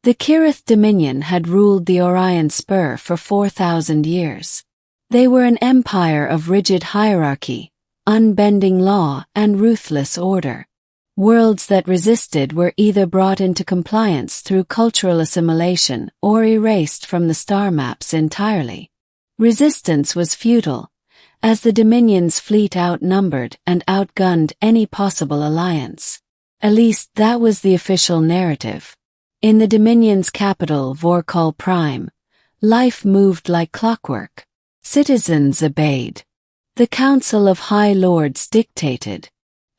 The Kirith Dominion had ruled the Orion Spur for 4,000 years. They were an empire of rigid hierarchy, unbending law, and ruthless order. Worlds that resisted were either brought into compliance through cultural assimilation or erased from the star maps entirely. Resistance was futile, as the Dominion's fleet outnumbered and outgunned any possible alliance. At least that was the official narrative. In the Dominion's capital, Vorkal Prime, life moved like clockwork. Citizens obeyed. The Council of High Lords dictated.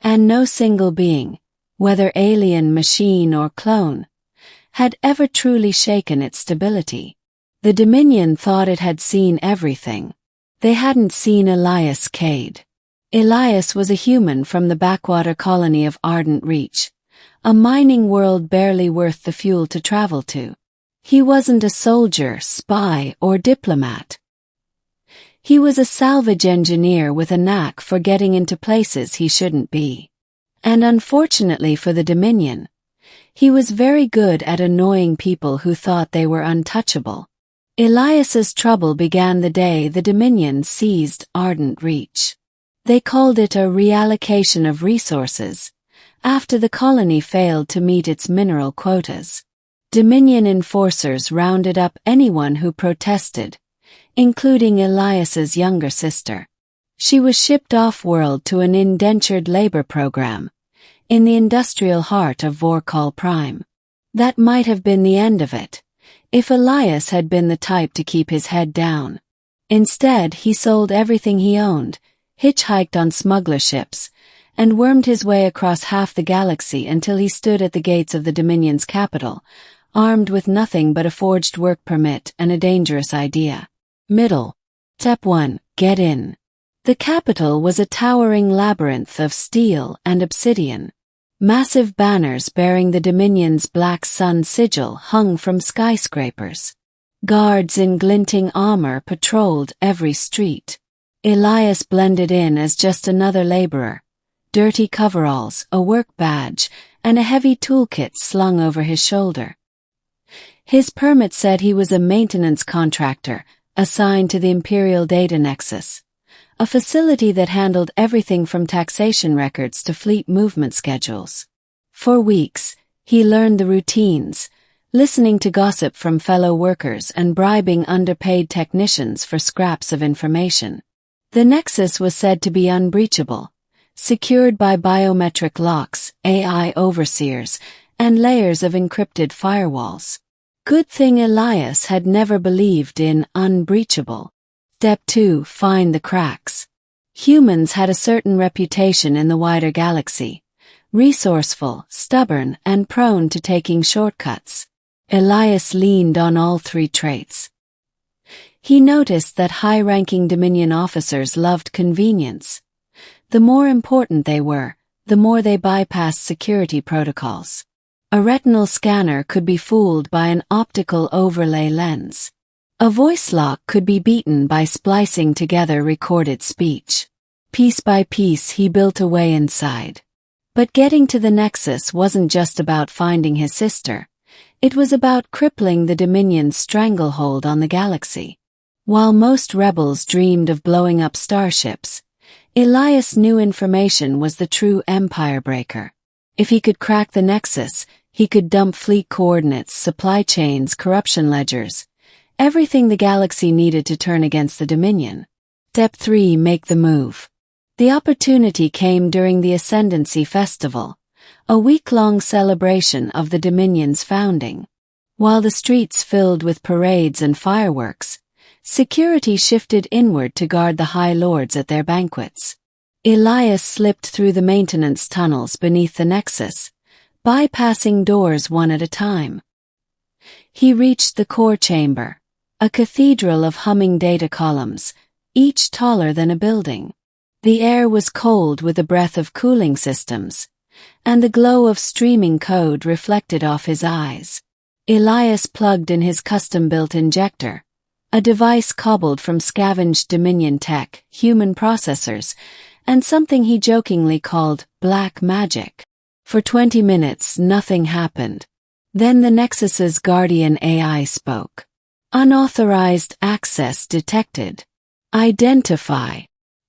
And no single being, whether alien, machine, or clone, had ever truly shaken its stability. The Dominion thought it had seen everything. They hadn't seen Elias Cade. Elias was a human from the backwater colony of Ardent Reach, a mining world barely worth the fuel to travel to. He wasn't a soldier, spy, or diplomat. He was a salvage engineer with a knack for getting into places he shouldn't be. And unfortunately for the Dominion, he was very good at annoying people who thought they were untouchable. Elias's trouble began the day the Dominion seized Ardent Reach. They called it a reallocation of resources, after the colony failed to meet its mineral quotas. Dominion enforcers rounded up anyone who protested, including Elias's younger sister. She was shipped off-world to an indentured labor program, in the industrial heart of Vorkal Prime. That might have been the end of it, if Elias had been the type to keep his head down. Instead, he sold everything he owned, hitchhiked on smuggler ships, and wormed his way across half the galaxy until he stood at the gates of the Dominion's capital, armed with nothing but a forged work permit and a dangerous idea. Middle. Step 1. Get in. The capital was a towering labyrinth of steel and obsidian. Massive banners bearing the Dominion's Black Sun sigil hung from skyscrapers. Guards in glinting armor patrolled every street. Elias blended in as just another laborer. Dirty coveralls, a work badge, and a heavy toolkit slung over his shoulder. His permit said he was a maintenance contractor, assigned to the Imperial Data Nexus, a facility that handled everything from taxation records to fleet movement schedules. For weeks, he learned the routines, listening to gossip from fellow workers and bribing underpaid technicians for scraps of information. The Nexus was said to be unbreachable, secured by biometric locks, AI overseers, and layers of encrypted firewalls. Good thing Elias had never believed in unbreachable. Step 2. Find the cracks. Humans had a certain reputation in the wider galaxy. Resourceful, stubborn, and prone to taking shortcuts. Elias leaned on all three traits. He noticed that high-ranking Dominion officers loved convenience. The more important they were, the more they bypassed security protocols. A retinal scanner could be fooled by an optical overlay lens. A voice lock could be beaten by splicing together recorded speech. Piece by piece he built a way inside. But getting to the Nexus wasn't just about finding his sister. It was about crippling the Dominion's stranglehold on the galaxy. While most rebels dreamed of blowing up starships, Elias knew information was the true empire breaker. If he could crack the Nexus, he could dump fleet coordinates, supply chains, corruption ledgers, everything the galaxy needed to turn against the Dominion. Step 3. Make the move. The opportunity came during the Ascendancy Festival, a week-long celebration of the Dominion's founding. While the streets filled with parades and fireworks, security shifted inward to guard the High Lords at their banquets. Elias slipped through the maintenance tunnels beneath the Nexus, bypassing doors one at a time. He reached the core chamber, a cathedral of humming data columns, each taller than a building. The air was cold with a breath of cooling systems, and the glow of streaming code reflected off his eyes. Elias plugged in his custom-built injector, a device cobbled from scavenged Dominion tech, human processors, and something he jokingly called black magic. For 20 minutes nothing happened. Then the Nexus's guardian AI spoke. Unauthorized access detected. Identify.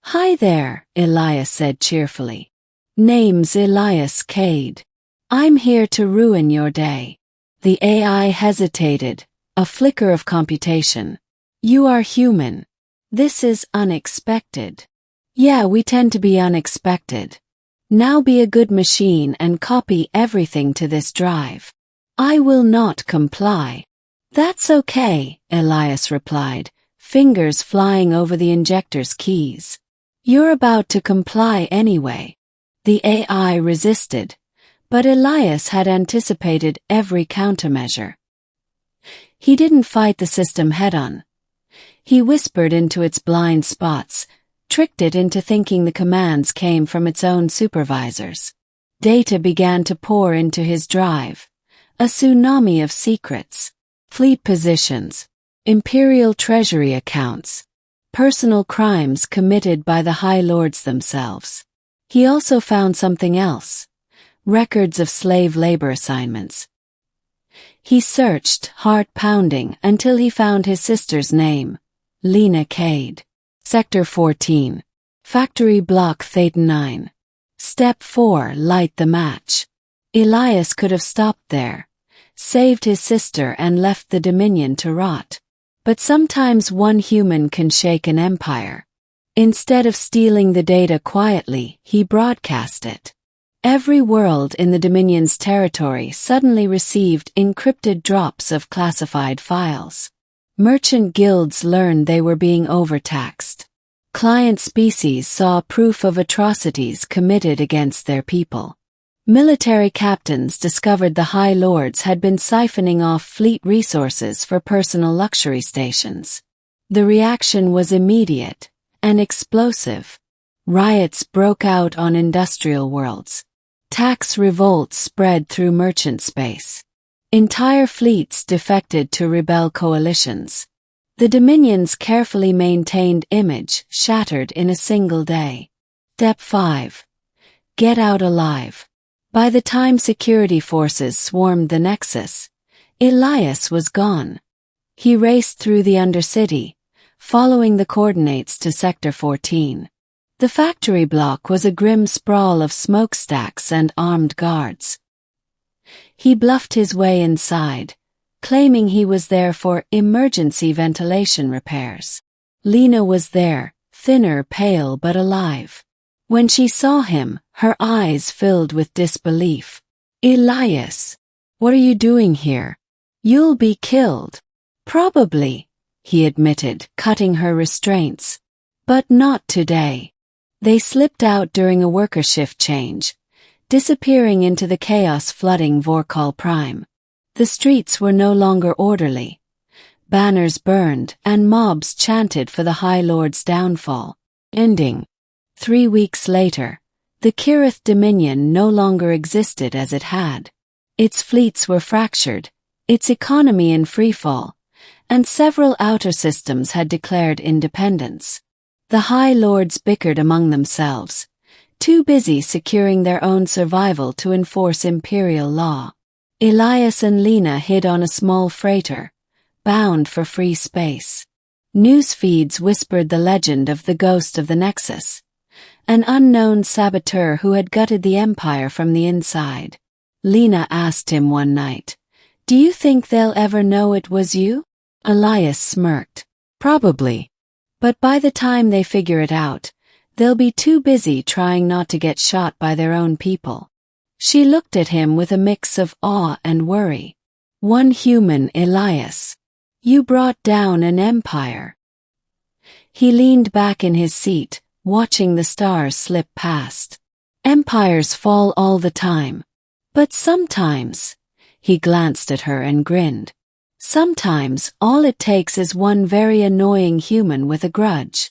Hi there, Elias said cheerfully. Name's Elias Cade. I'm here to ruin your day. The AI hesitated, a flicker of computation. You are human. This is unexpected. Yeah, we tend to be unexpected. Now be a good machine and copy everything to this drive. I will not comply. That's okay, Elias replied, fingers flying over the injector's keys. You're about to comply anyway. The AI resisted, but Elias had anticipated every countermeasure. He didn't fight the system head-on. He whispered into its blind spots, tricked it into thinking the commands came from its own supervisors. Data began to pour into his drive. A tsunami of secrets. Fleet positions. Imperial treasury accounts. Personal crimes committed by the High Lords themselves. He also found something else. Records of slave labor assignments. He searched, heart pounding, until he found his sister's name. Lena Cade. Sector 14. Factory Block Theta 9. Step 4. Light the match. Elias could have stopped there, saved his sister and left the Dominion to rot. But sometimes one human can shake an empire. Instead of stealing the data quietly, he broadcast it. Every world in the Dominion's territory suddenly received encrypted drops of classified files. Merchant guilds learned they were being overtaxed. Client species saw proof of atrocities committed against their people. Military captains discovered the High Lords had been siphoning off fleet resources for personal luxury stations. The reaction was immediate and explosive. Riots broke out on industrial worlds. Tax revolts spread through merchant space. Entire fleets defected to rebel coalitions. The Dominion's carefully maintained image shattered in a single day. Step 5. Get out alive. By the time security forces swarmed the Nexus, Elias was gone. He raced through the Undercity, following the coordinates to Sector 14. The factory block was a grim sprawl of smokestacks and armed guards. He bluffed his way inside, claiming he was there for emergency ventilation repairs. Lena was there, thinner, pale but alive. When she saw him, her eyes filled with disbelief. Elias, what are you doing here? You'll be killed. Probably, he admitted, cutting her restraints. But not today. They slipped out during a worker shift change, disappearing into the chaos flooding Vorkal Prime. The streets were no longer orderly. Banners burned and mobs chanted for the High Lord's downfall. Ending. 3 weeks later, the Kirith Dominion no longer existed as it had. Its fleets were fractured, its economy in freefall, and several outer systems had declared independence. The High Lords bickered among themselves, too busy securing their own survival to enforce imperial law. Elias and Lena hid on a small freighter, bound for free space. News feeds whispered the legend of the ghost of the Nexus, an unknown saboteur who had gutted the Empire from the inside. Lena asked him one night, "Do you think they'll ever know it was you?" Elias smirked. "Probably. But by the time they figure it out, they'll be too busy trying not to get shot by their own people." She looked at him with a mix of awe and worry. "One human, Elias. You brought down an empire." He leaned back in his seat, watching the stars slip past. Empires fall all the time. But sometimes, he glanced at her and grinned. Sometimes all it takes is one very annoying human with a grudge.